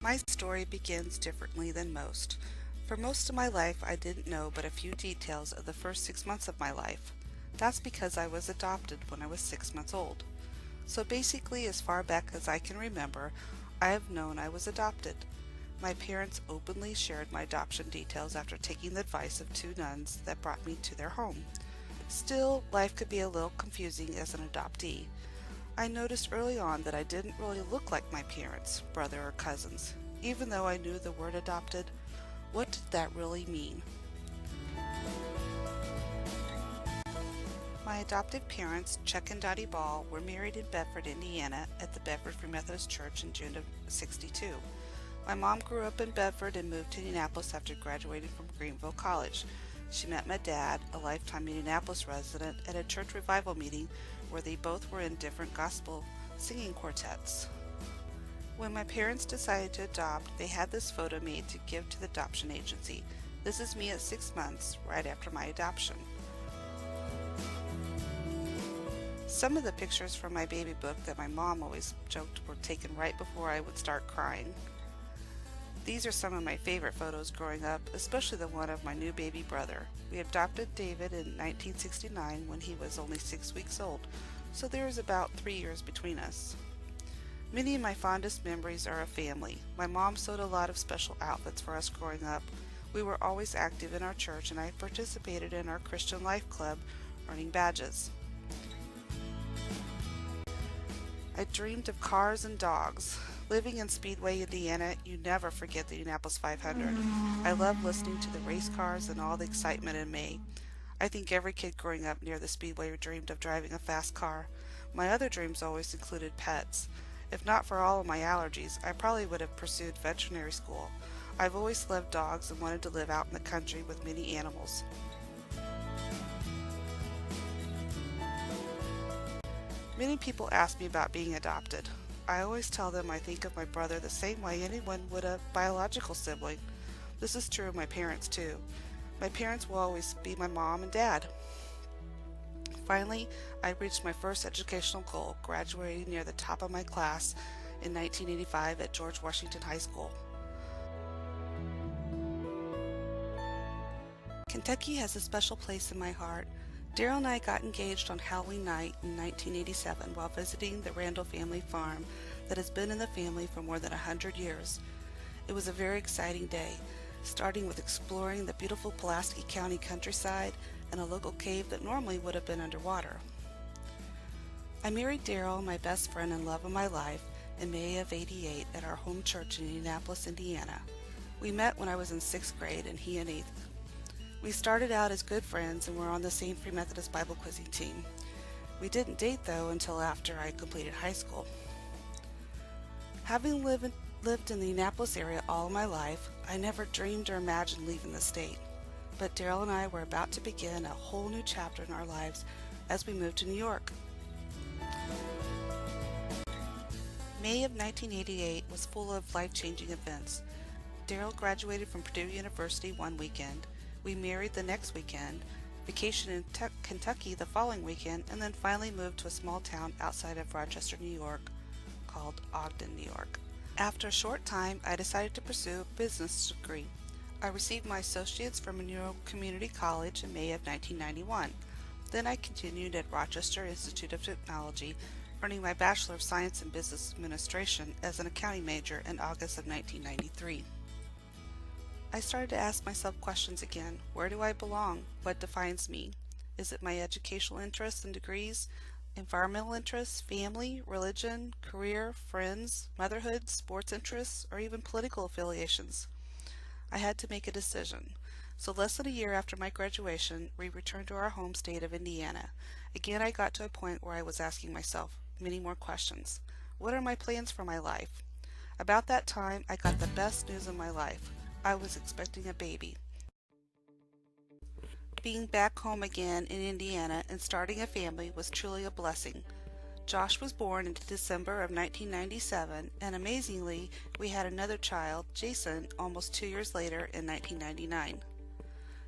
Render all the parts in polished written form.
My story begins differently than most. For most of my life, I didn't know but a few details of the first 6 months of my life. That's because I was adopted when I was 6 months old. So basically, as far back as I can remember, I have known I was adopted. My parents openly shared my adoption details after taking the advice of two nuns that brought me to their home. Still, life could be a little confusing as an adoptee. I noticed early on that I didn't really look like my parents, brother, or cousins. Even though I knew the word adopted, what did that really mean? My adoptive parents, Chuck and Dottie Ball, were married in Bedford, Indiana at the Bedford Free Methodist Church in June of '62. My mom grew up in Bedford and moved to Indianapolis after graduating from Greenville College. She met my dad, a lifetime Indianapolis resident, at a church revival meeting where they both were in different gospel singing quartets. When my parents decided to adopt, they had this photo made to give to the adoption agency. This is me at 6 months, right after my adoption. Some of the pictures from my baby book that my mom always joked were taken right before I would start crying. These are some of my favorite photos growing up, especially the one of my new baby brother. We adopted David in 1969 when he was only 6 weeks old, so there is about 3 years between us. Many of my fondest memories are of family. My mom sewed a lot of special outfits for us growing up. We were always active in our church, and I participated in our Christian Life Club, earning badges. I dreamed of cars and dogs. Living in Speedway, Indiana, you never forget the Indianapolis 500. I love listening to the race cars and all the excitement in May. I think every kid growing up near the Speedway dreamed of driving a fast car. My other dreams always included pets. If not for all of my allergies, I probably would have pursued veterinary school. I've always loved dogs and wanted to live out in the country with many animals. Many people ask me about being adopted. I always tell them I think of my brother the same way anyone would a biological sibling. This is true of my parents too. My parents will always be my mom and dad. Finally, I reached my first educational goal, graduating near the top of my class in 1985 at George Washington High School. Kentucky has a special place in my heart. Daryl and I got engaged on Halloween night in 1987 while visiting the Randall family farm that has been in the family for more than 100 years. It was a very exciting day, starting with exploring the beautiful Pulaski County countryside and a local cave that normally would have been underwater. I married Daryl, my best friend and love of my life, in May of '88 at our home church in Indianapolis, Indiana. We met when I was in 6th grade and he in 8th. We started out as good friends and were on the same Free Methodist Bible quizzing team. We didn't date though until after I completed high school. Having lived in the Indianapolis area all my life, I never dreamed or imagined leaving the state. But Daryl and I were about to begin a whole new chapter in our lives as we moved to New York. May of 1988 was full of life-changing events. Daryl graduated from Purdue University one weekend. We married the next weekend, vacationed in Kentucky the following weekend, and then finally moved to a small town outside of Rochester, New York, called Ogden, New York. After a short time, I decided to pursue a business degree. I received my associates from Monroe Community College in May of 1991. Then I continued at Rochester Institute of Technology, earning my Bachelor of Science in Business Administration as an accounting major in August of 1993. I started to ask myself questions again. Where do I belong? What defines me? Is it my educational interests and degrees, environmental interests, family, religion, career, friends, motherhood, sports interests, or even political affiliations? I had to make a decision. So less than a year after my graduation, we returned to our home state of Indiana. Again, I got to a point where I was asking myself many more questions. What are my plans for my life? About that time, I got the best news of my life. I was expecting a baby. Being back home again in Indiana and starting a family was truly a blessing. Josh was born in December of 1997, and amazingly, we had another child, Jason, almost 2 years later in 1999.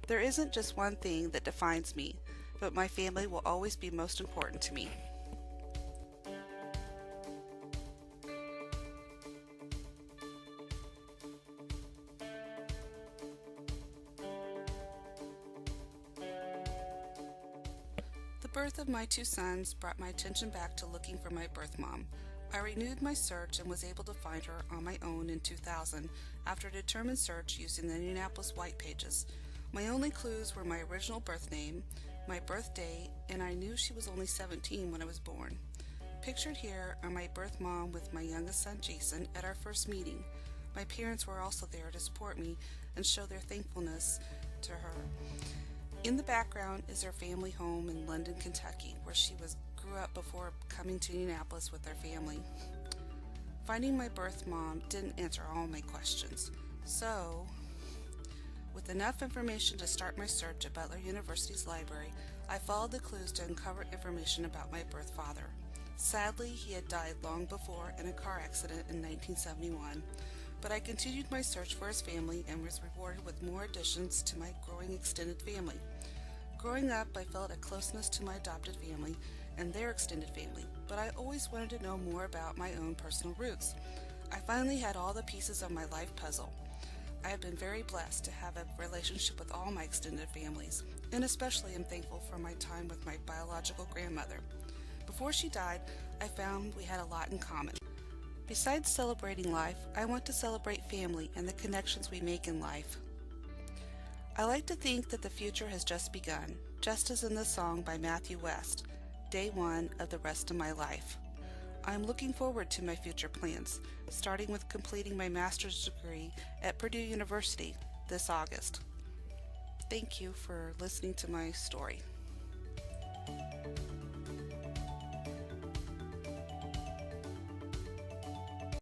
There isn't just one thing that defines me, but my family will always be most important to me. birth of my two sons brought my attention back to looking for my birth mom. I renewed my search and was able to find her on my own in 2000 after a determined search using the Indianapolis White Pages. My only clues were my original birth name, my birth date, and I knew she was only 17 when I was born. Pictured here are my birth mom with my youngest son Jason at our first meeting. My parents were also there to support me and show their thankfulness to her. In the background is her family home in London, Kentucky, where she grew up before coming to Indianapolis with their family. Finding my birth mom didn't answer all my questions, so with enough information to start my search at Butler University's library, I followed the clues to uncover information about my birth father. Sadly, he had died long before in a car accident in 1971, but I continued my search for his family and was rewarded with more additions to my growing extended family. Growing up, I felt a closeness to my adopted family and their extended family, but I always wanted to know more about my own personal roots. I finally had all the pieces of my life puzzle. I have been very blessed to have a relationship with all my extended families, and especially am thankful for my time with my biological grandmother. Before she died, I found we had a lot in common. Besides celebrating life, I want to celebrate family and the connections we make in life. I like to think that the future has just begun, just as in the song by Matthew West, Day One of the Rest of My Life. I am looking forward to my future plans, starting with completing my master's degree at Purdue University this August. Thank you for listening to my story.